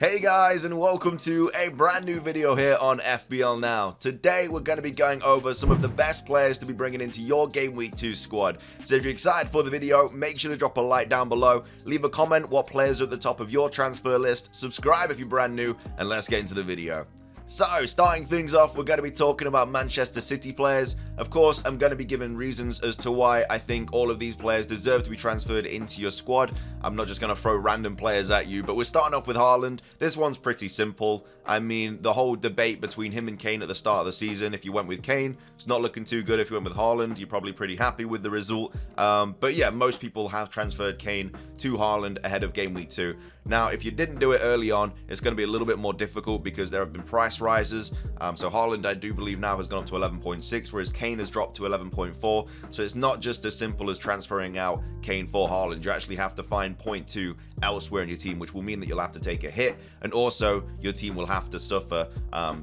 Hey guys, and welcome to a brand new video here on FPL Now. Today we're going to be going over some of the best players to be bringing into your Game Week 2 squad. So if you're excited for the video, make sure to drop a like down below, leave a comment what players are at the top of your transfer list, subscribe if you're brand new, and let's get into the video. So, starting things off, we're going to be talking about Manchester City players. Of course, I'm going to be giving reasons as to why I think all of these players deserve to be transferred into your squad. I'm not just going to throw random players at you, but we're starting off with Haaland. This one's pretty simple. I mean, the whole debate between him and Kane at the start of the season, if you went with Kane, it's not looking too good. If you went with Haaland, you're probably pretty happy with the result. But yeah, most people have transferred Kane to Haaland ahead of Game Week 2. Now, if you didn't do it early on, it's going to be a little bit more difficult because there have been price rises. So Haaland, I do believe now has gone up to 11.6, whereas Kane has dropped to 11.4. So it's not just as simple as transferring out Kane for Haaland. You actually have to find 0.2 elsewhere in your team, which will mean that you'll have to take a hit. And also, your team will have to suffer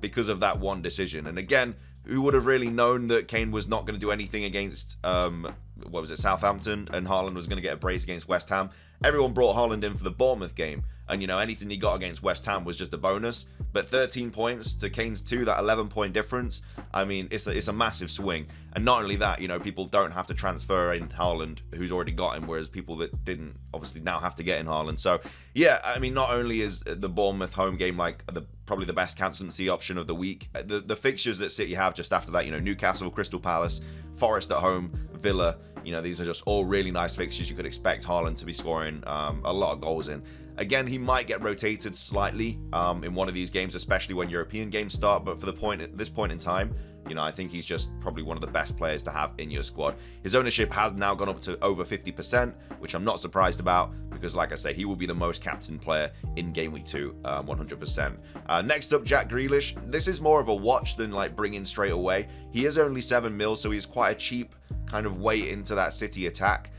because of that one decision. And again, who would have really known that Kane was not going to do anything against, Southampton, and Haaland was going to get a brace against West Ham? Everyone brought Haaland in for the Bournemouth game, and, you know, anything he got against West Ham was just a bonus. But 13 points to Kane's 2, that 11-point difference, I mean, it's a massive swing. And not only that, you know, people don't have to transfer in Haaland, who's already got him, whereas people that didn't obviously now have to get in Haaland. So, yeah, I mean, not only is the Bournemouth home game like probably the best captaincy option of the week, the fixtures that City have just after that, you know, Newcastle, Crystal Palace, Forest at home, Villa, you know, these are just all really nice fixtures. You could expect Haaland to be scoring a lot of goals in. Again, he might get rotated slightly in one of these games, especially when European games start. But for this point in time, you know, I think he's just probably one of the best players to have in your squad. His ownership has now gone up to over 50%, which I'm not surprised about because, like I say, he will be the most captain player in Game Week 2, 100%. Next up, Jack Grealish. This is more of a watch than like bring in straight away. He is only 7 mil, so he's quite a cheap kind of way into that City attack,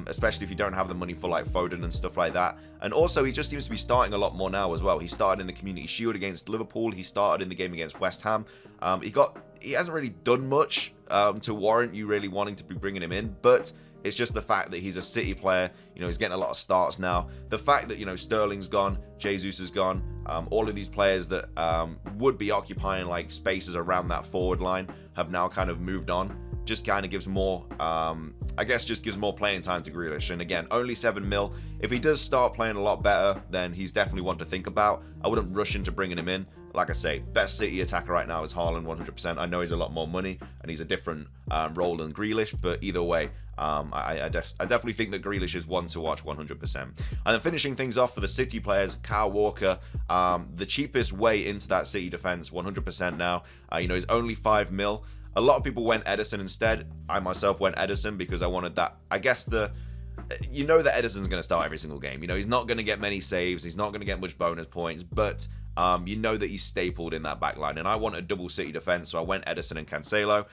especially if you don't have the money for like Foden and stuff like that. And also, he just seems to be starting a lot more now as well. He started in the Community Shield against Liverpool. He started in the game against West Ham. He hasn't really done much to warrant you really wanting to be bringing him in, but it's just the fact that he's a City player. You know, he's getting a lot of starts now. The fact that, you know, Sterling's gone, Jesus is gone, all of these players that would be occupying like spaces around that forward line have now kind of moved on. Just kind of gives more, I guess just gives more playing time to Grealish. And again, only 7 mil. If he does start playing a lot better, then he's definitely one to think about. I wouldn't rush into bringing him in. Like I say, best City attacker right now is Haaland, 100%. I know he's a lot more money, and he's a different role than Grealish, but either way, I definitely think that Grealish is one to watch, 100%. And then finishing things off for the City players, Kyle Walker, the cheapest way into that City defense, 100% now. You know, he's only 5 mil. A lot of people went Ederson instead. I myself went Ederson because I wanted that. I guess you know that Ederson's going to start every single game. You know, he's not going to get many saves. He's not going to get much bonus points, but you know that he's stapled in that back line. And I want a double City defense, so I went Ederson and Cancelo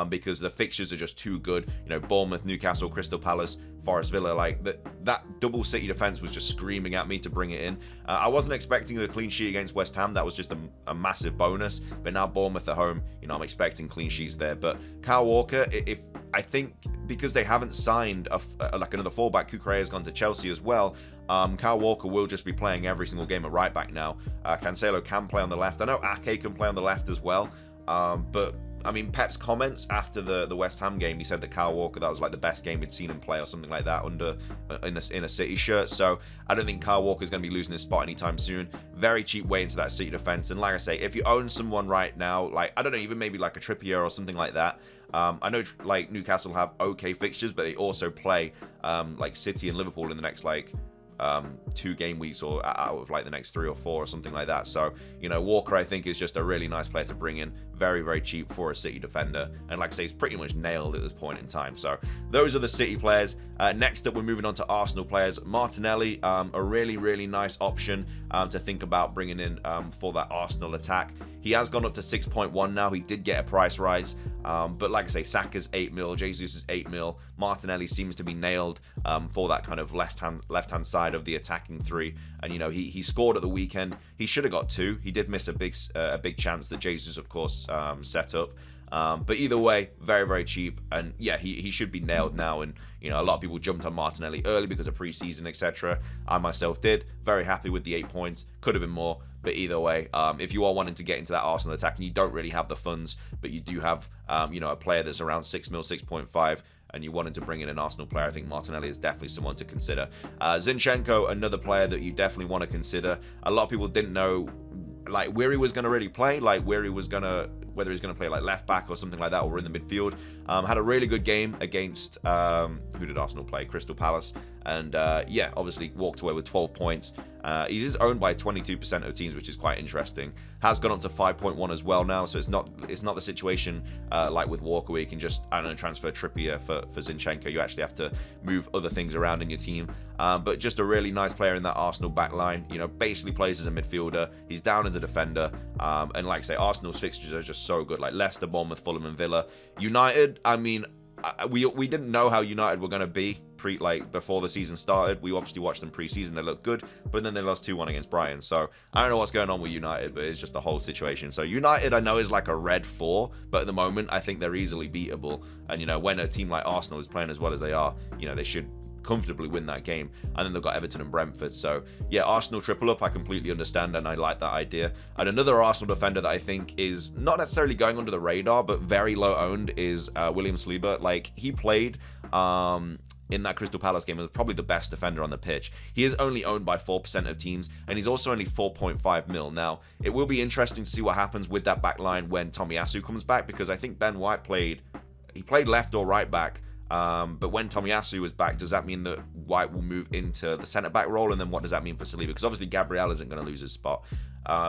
because the fixtures are just too good. You know, Bournemouth, Newcastle, Crystal Palace, Forest, Villa, like that double City defense was just screaming at me to bring it in. I wasn't expecting a clean sheet against West Ham. That was just a massive bonus. But now Bournemouth at home, you know, I'm expecting clean sheets there. But Kyle Walker, I think because they haven't signed like another fullback, Kukurea has gone to Chelsea as well. Kyle Walker will just be playing every single game at right back now. Cancelo can play on the left. I know Ake can play on the left as well. But I mean, Pep's comments after the West Ham game, he said that Kyle Walker, that was like the best game he'd seen him play or something like that in a City shirt. So I don't think Kyle Walker's going to be losing his spot anytime soon. Very cheap way into that City defense. And like I say, if you own someone right now, like, I don't know, even maybe like a Trippier or something like that. I know like Newcastle have okay fixtures, but they also play like City and Liverpool in the next like 2 game weeks or out of like the next 3 or 4 or something like that. So, you know, Walker I think is just a really nice player to bring in. Very, very cheap for a City defender. And like I say, he's pretty much nailed at this point in time. So those are the City players. Next up, we're moving on to Arsenal players. Martinelli, a really, really nice option to think about bringing in for that Arsenal attack. He has gone up to 6.1 now. He did get a price rise. But like I say, Saka's 8 mil, Jesus is 8 mil. Martinelli seems to be nailed for that kind of left-hand side of the attacking 3. And, you know, he scored at the weekend. He should have got 2. He did miss a big chance that Jesus, of course, set up. But either way, very, very cheap. And yeah, he should be nailed now. And, you know, a lot of people jumped on Martinelli early because of preseason, etc. I myself did. Very happy with the 8 points. Could have been more. But either way, if you are wanting to get into that Arsenal attack and you don't really have the funds, but you do have, you know, a player that's around 6 mil, 6.5, and you wanted to bring in an Arsenal player, I think Martinelli is definitely someone to consider. Zinchenko, another player that you definitely want to consider. A lot of people didn't know, like, where he was going to really play, like, where he was going to, whether he's going to play like left back or something like that, or in the midfield. Had a really good game against, who did Arsenal play? Crystal Palace. And yeah, obviously walked away with 12 points. He is owned by 22% of teams, which is quite interesting. Has gone up to 5.1 as well now, so it's not the situation like with Walker where you can just, I don't know, transfer Trippier for Zinchenko. You actually have to move other things around in your team. But just a really nice player in that Arsenal back line. You know, basically plays as a midfielder. He's down as a defender. And like I say, Arsenal's fixtures are just so good. Like Leicester, Bournemouth, Fulham and Villa. United, I mean, we didn't know how United were going to be before the season started. We obviously watched them pre-season. They looked good, but then they lost 2-1 against Brighton. So I don't know what's going on with United, but it's just a whole situation. So United, I know, is like a red 4, but at the moment, I think they're easily beatable. And, you know, when a team like Arsenal is playing as well as they are, you know, they should comfortably win that game. And then they've got Everton and Brentford. So yeah, Arsenal triple up, I completely understand, and I like that idea. And another Arsenal defender that I think is not necessarily going under the radar, but very low owned, is William Saliba. Like, he played in that Crystal Palace game, was probably the best defender on the pitch. He is only owned by 4% of teams, and he's also only 4.5 mil. Now, it will be interesting to see what happens with that back line when Tomiyasu comes back, because I think Ben White played left or right back. But when Tomiyasu was back, does that mean that White will move into the centre-back role? And then what does that mean for Saliba? Because obviously Gabriel isn't going to lose his spot.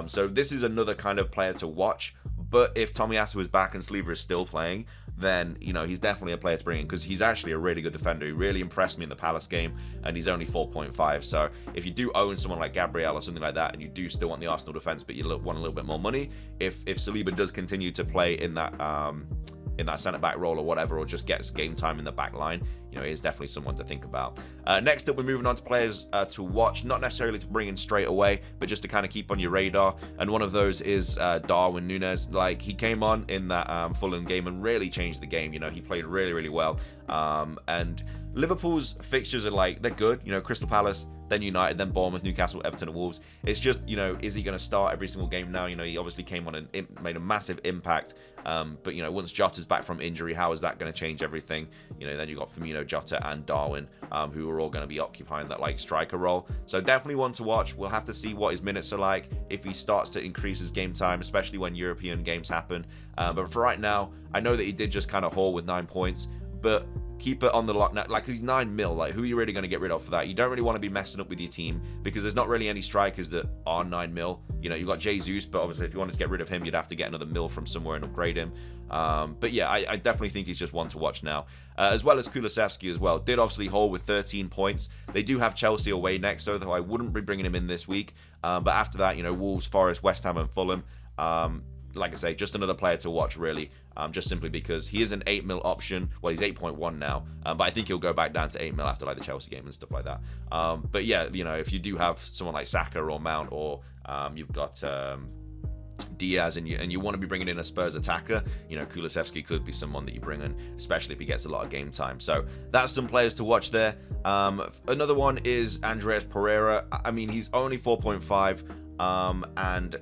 So this is another kind of player to watch. But if Tomiyasu is back and Saliba is still playing, then, you know, he's definitely a player to bring in, because he's actually a really good defender. He really impressed me in the Palace game, and he's only 4.5. So if you do own someone like Gabriel or something like that, and you do still want the Arsenal defence, but you want a little bit more money, if Saliba does continue to play in that centre-back role or whatever, or just gets game time in the back line, you know, he is definitely someone to think about. Next up, we're moving on to players to watch, not necessarily to bring in straight away, but just to kind of keep on your radar. And one of those is Darwin Núñez. Like, he came on in that Fulham game and really changed the game. You know, he played really, really well. And Liverpool's fixtures are like, they're good. You know, Crystal Palace, then United, then Bournemouth, Newcastle, Everton and Wolves. It's just, you know, is he going to start every single game now? You know, he obviously came on and made a massive impact. But, you know, once Jota's back from injury, how is that going to change everything? You know, then you've got Firmino, Jota and Darwin, who are all going to be occupying that, like, striker role. So definitely one to watch. We'll have to see what his minutes are like if he starts to increase his game time, especially when European games happen. But for right now, I know that he did just kind of haul with 9 points, but keep it on the lock. Like, he's 9 mil. Like, who are you really going to get rid of for that? You don't really want to be messing up with your team, because there's not really any strikers that are 9 mil. You know, you've got Jesus, but obviously if you wanted to get rid of him, you'd have to get another mil from somewhere and upgrade him. But yeah, I definitely think he's just one to watch now. As well as Kulusevski as well. Did obviously hold with 13 points. They do have Chelsea away next, though I wouldn't be bringing him in this week. But after that, you know, Wolves, Forest, West Ham and Fulham. Like I say, just another player to watch, really, just simply because he is an 8 mil option. Well, he's 8.1 now, but I think he'll go back down to 8 mil after, like, the Chelsea game and stuff like that. But yeah, you know, if you do have someone like Saka or Mount, or you've got Diaz, and you want to be bringing in a Spurs attacker, you know, Kulusevski could be someone that you bring in, especially if he gets a lot of game time. So that's some players to watch there. Another one is Andreas Pereira. I mean, he's only 4.5. And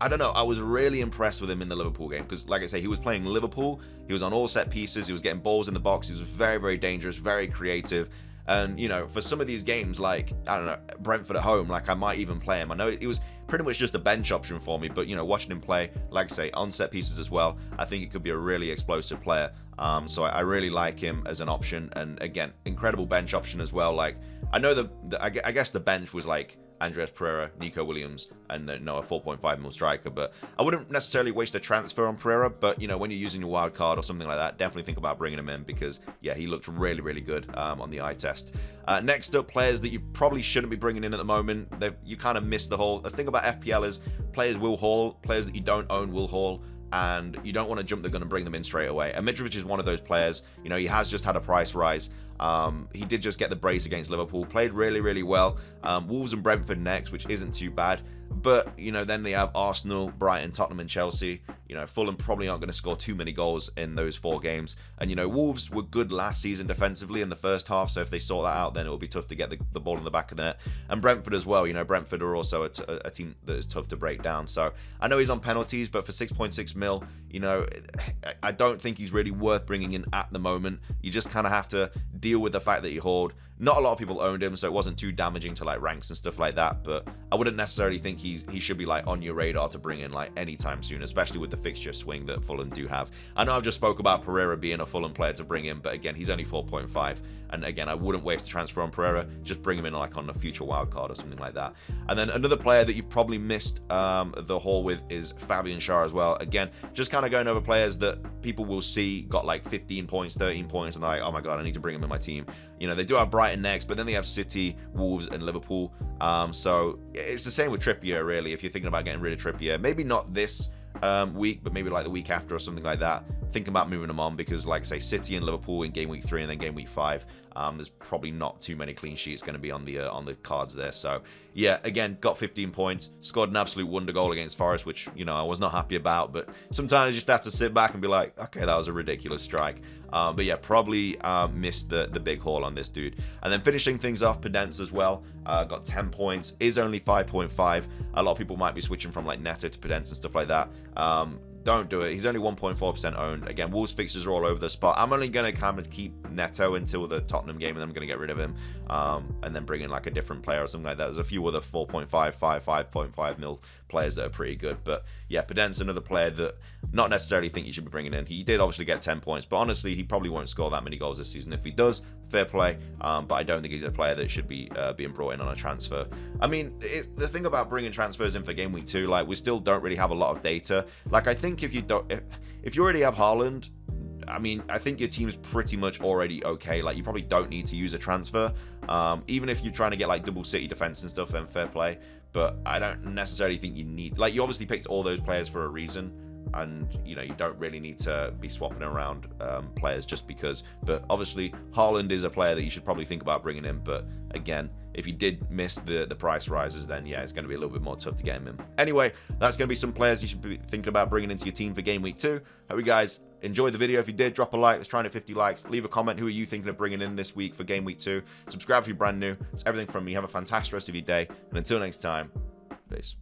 I don't know, I was really impressed with him in the Liverpool game, because, like I say, he was playing Liverpool, he was on all set pieces, he was getting balls in the box, he was very, very dangerous, very creative. And, you know, for some of these games, like, I don't know, Brentford at home, like, I might even play him. I know it was pretty much just a bench option for me, but, you know, watching him play, like I say, on set pieces as well, I think it could be a really explosive player. So I really like him as an option. And again, incredible bench option as well. Like, I know I guess the bench was like Andreas Pereira, Nico Williams, and a 4.5 mil striker. But I wouldn't necessarily waste a transfer on Pereira. But, you know, when you're using your wild card or something like that, definitely think about bringing him in, because, yeah, he looked really, really good on the eye test. Next up, players that you probably shouldn't be bringing in at the moment. You kind of missed the thing about FPL is players will haul, players that you don't own will haul, and you don't want to jump the gun and bring them in straight away. And Mitrovic is one of those players. You know, he has just had a price rise. He did just get the brace against Liverpool, played really, really well. Wolves and Brentford next, which isn't too bad. But, you know, then they have Arsenal, Brighton, Tottenham and Chelsea. You know, Fulham probably aren't going to score too many goals in those 4 games. And, you know, Wolves were good last season defensively in the first half. So if they sort that out, then it will be tough to get the ball in the back of the net. And Brentford as well. You know, Brentford are also a team that is tough to break down. So I know he's on penalties, but for 6.6 mil, you know, I don't think he's really worth bringing in at the moment. You just kind of have to deal with the fact that he hauled. Not a lot of people owned him, so it wasn't too damaging to like ranks and stuff like that. But I wouldn't necessarily think he should be like on your radar to bring in like anytime soon, especially with the fixture swing that Fulham do have. I know I've just spoke about Pereira being a Fulham player to bring in, but again, he's only 4.5. And again, I wouldn't waste a transfer on Pereira. Just bring him in like on a future wildcard or something like that. And then another player that you probably missed the haul with is Fabian Schär as well. Again, just kind of going over players that people will see got like 15 points, 13 points, and like, oh my god, I need to bring him in my team. You know, they do have Brighton next, but then they have City, Wolves, and Liverpool. So it's the same with Trippier, really. If you're thinking about getting rid of Trippier, maybe not this week, but maybe like the week after or something like that. Thinking about moving them on because, like I say, City and Liverpool in game week 3 and then game week 5. There's probably not too many clean sheets going to be on the cards there. So yeah, again, got 15 points, scored an absolute wonder goal against Forest, which, you know, I was not happy about. But sometimes you just have to sit back and be like, okay, that was a ridiculous strike. But yeah, probably missed the big haul on this dude. And then finishing things off, Pedence as well. Got 10 points, is only 5.5. A lot of people might be switching from like Neto to Pedence and stuff like that. Don't do it. He's only 1.4% owned. Again, Wolves fixtures are all over the spot. I'm only going to kind of keep Neto until the Tottenham game, and then I'm going to get rid of him and then bring in like a different player or something like that. There's a few other 4.5, 5.5 mil players that are pretty good. But yeah, Pedence, another player that not necessarily think you should be bringing in. He did obviously get 10 points, but honestly, he probably won't score that many goals this season. If he does, fair play. But I don't think he's a player that should be being brought in on a transfer. I mean, the thing about bringing transfers in for game week 2, like we still don't really have a lot of data. Like I think if you already have Haaland, I mean, I think your team's pretty much already okay. Like you probably don't need to use a transfer. Even if you're trying to get like double City defense and stuff, then fair play. But I don't necessarily think you need, like you obviously picked all those players for a reason. And, you know, you don't really need to be swapping around players just because. But obviously, Haaland is a player that you should probably think about bringing in. But again, if you did miss the price rises, then yeah, it's going to be a little bit more tough to get him in. Anyway, that's going to be some players you should be thinking about bringing into your team for game week 2. Hope you guys enjoyed the video. If you did, drop a like. Let's try and hit 50 likes. Leave a comment. Who are you thinking of bringing in this week for game week 2? Subscribe if you're brand new. It's everything from me. Have a fantastic rest of your day. And until next time, peace.